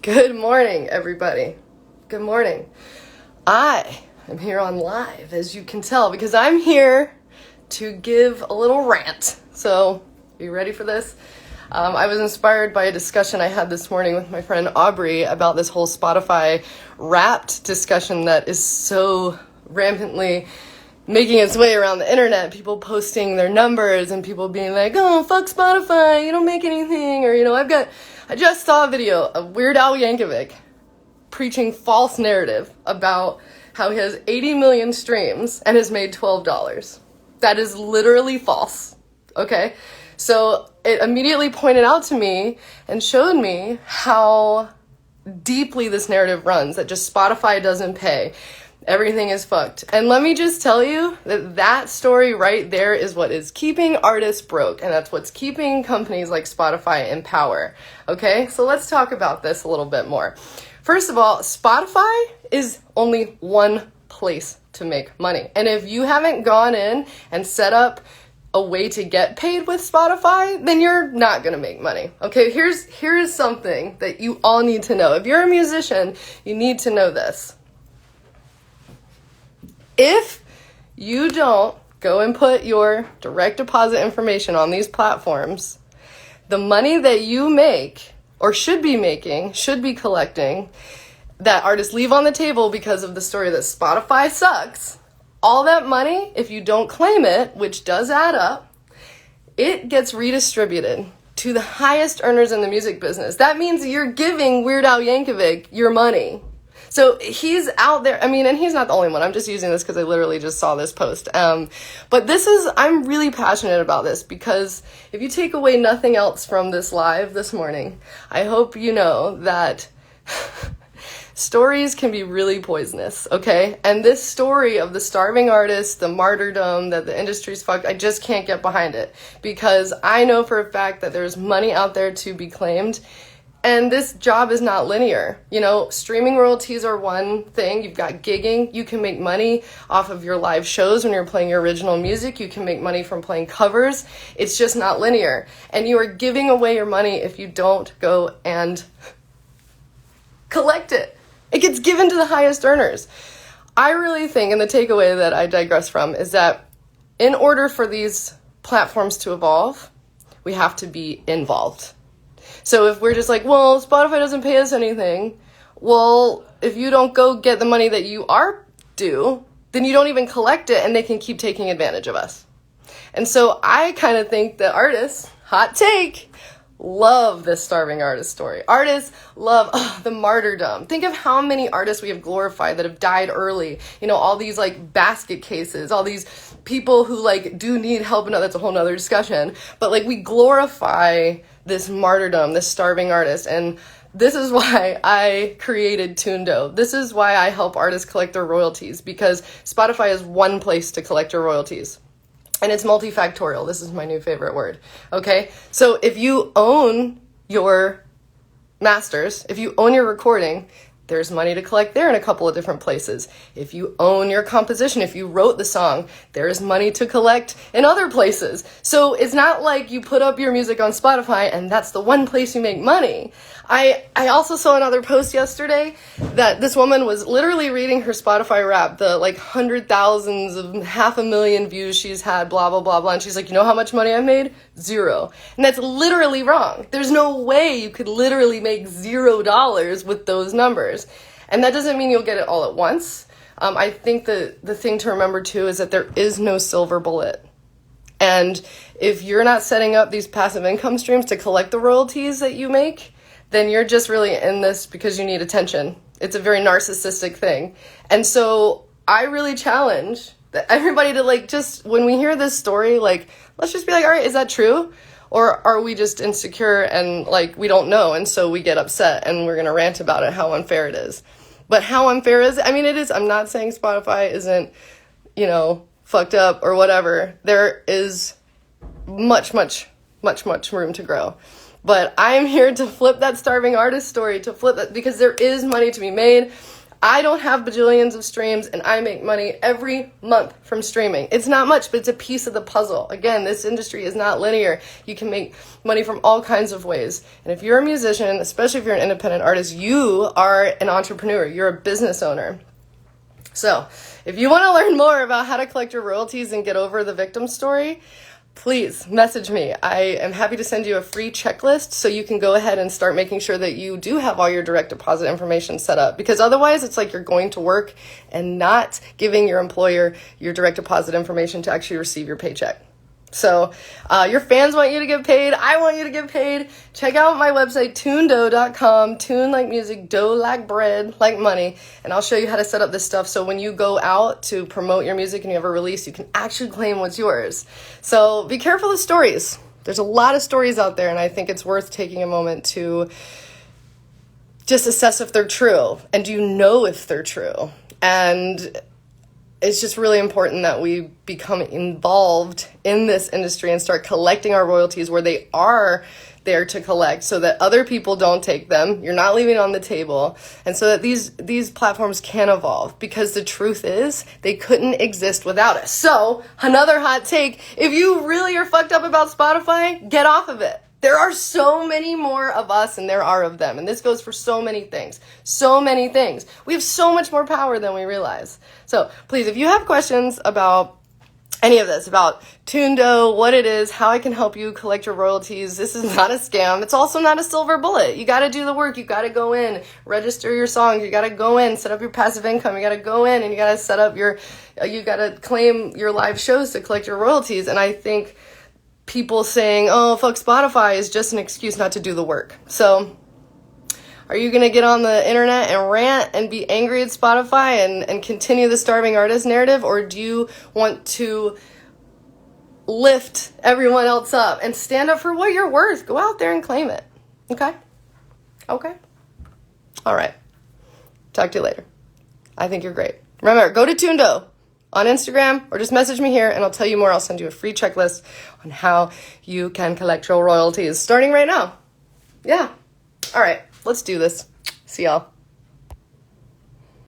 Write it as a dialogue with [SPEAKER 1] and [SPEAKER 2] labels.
[SPEAKER 1] Good morning, everybody. Good morning. I am here on live, as you can tell, because I'm here to give a little rant. So, are you ready for this? I was inspired by a discussion I had this morning with my friend Aubrey about this whole Spotify Wrapped discussion that is so rampantly making its way around the internet. People posting their numbers and people being like, oh, fuck Spotify, you don't make anything. Or, I just saw a video of Weird Al Yankovic preaching false narrative about how he has 80 million streams and has made $12. That is literally false, okay? So it immediately pointed out to me and showed me how deeply this narrative runs, that just Spotify doesn't pay. Everything is fucked. And let me just tell you that story right there is what is keeping artists broke, and that's what's keeping companies like Spotify in power. Okay, so let's talk about this a little bit more. First of all, Spotify is only one place to make money. And if you haven't gone in and set up a way to get paid with Spotify, then you're not going to make money. Okay, here's something that you all need to know. If you're a musician, you need to know this. If you don't go and put your direct deposit information on these platforms, the money that you make, or should be collecting, that artists leave on the table because of the story that Spotify sucks, all that money, if you don't claim it, which does add up, it gets redistributed to the highest earners in the music business. That means you're giving Weird Al Yankovic your money. So he's out there, and he's not the only one. I'm just using this because I literally just saw this post. But I'm really passionate about this because if you take away nothing else from this live this morning, I hope you know that stories can be really poisonous, okay? And this story of the starving artist, the martyrdom, that the industry's fucked, I just can't get behind it because I know for a fact that there's money out there to be claimed. And this job is not linear. Streaming royalties are one thing. You've got gigging. You can make money off of your live shows when you're playing your original music. You can make money from playing covers. It's just not linear. And you are giving away your money if you don't go and collect it. It gets given to the highest earners. I really think, and the takeaway that I digress from, is that in order for these platforms to evolve, we have to be involved. So if we're just like, well, Spotify doesn't pay us anything, well, if you don't go get the money that you are due, then you don't even collect it and they can keep taking advantage of us. And so I kind of think that artists, hot take, love this starving artist story. Artists love the martyrdom. Think of how many artists we have glorified that have died early. All these basket cases, all these people who do need help. No, that's a whole nother discussion. But we glorify this martyrdom, this starving artist. And this is why I created Tundo. This is why I help artists collect their royalties, because Spotify is one place to collect your royalties. And it's multifactorial. This is my new favorite word. Okay? So if you own your masters, if you own your recording, there's money to collect there in a couple of different places. If you own your composition, if you wrote the song, there is money to collect in other places. So it's not like you put up your music on Spotify and that's the one place you make money. I also saw another post yesterday that this woman was literally reading her Spotify Wrapped, the 100,000s of 500,000 views she's had, blah, blah, blah, blah. And she's like, you know how much money I made? $0. And that's literally wrong. There's no way you could literally make $0 with those numbers. And that doesn't mean you'll get it all at once. I think the thing to remember too is that there is no silver bullet. And if you're not setting up these passive income streams to collect the royalties that you make, then you're just really in this because you need attention. It's a very narcissistic thing. And so I really challenge everybody to just, when we hear this story, let's just be all right, is that true? Or are we just insecure and we don't know, and so we get upset and we're going to rant about it, how unfair it is. But how unfair is it? It is. I'm not saying Spotify isn't, fucked up or whatever. There is much, much, much, much room to grow. But I'm here to flip that starving artist story, to flip that, because there is money to be made. I don't have bajillions of streams, and I make money every month from streaming. It's not much, but it's a piece of the puzzle. Again, this industry is not linear. You can make money from all kinds of ways. And if you're a musician, especially if you're an independent artist, you are an entrepreneur. You're a business owner. So if you want to learn more about how to collect your royalties and get over the victim story, please message me. I am happy to send you a free checklist so you can go ahead and start making sure that you do have all your direct deposit information set up, because otherwise it's like you're going to work and not giving your employer your direct deposit information to actually receive your paycheck. So your fans want you to get paid. I want you to get paid. Check out my website, tunedough.com. Tune like music, dough like bread, like money. And I'll show you how to set up this stuff so when you go out to promote your music and you have a release, you can actually claim what's yours. So be careful of stories. There's a lot of stories out there, and I think it's worth taking a moment to just assess if they're true. And do you know if they're true? And it's just really important that we become involved in this industry and start collecting our royalties where they are there to collect, so that other people don't take them. You're not leaving it on the table. And so that these platforms can evolve, because the truth is they couldn't exist without us. So another hot take, if you really are fucked up about Spotify, get off of it. There are so many more of us than there are of them. And this goes for so many things. So many things. We have so much more power than we realize. So please, if you have questions about any of this, about Tunedough, what it is, how I can help you collect your royalties, this is not a scam. It's also not a silver bullet. You got to do the work. You got to go in, register your songs. You got to go in, set up your passive income. You got to go in and you got to set up you got to claim your live shows to collect your royalties. And I think people saying, oh, fuck Spotify is just an excuse not to do the work. So are you going to get on the internet and rant and be angry at Spotify and continue the starving artist narrative? Or do you want to lift everyone else up and stand up for what you're worth? Go out there and claim it. Okay? Okay? All right. Talk to you later. I think you're great. Remember, go to Tunedough on Instagram, or just message me here and I'll tell you more. I'll send you a free checklist on how you can collect your royalties starting right now. Yeah. All right. Let's do this. See y'all.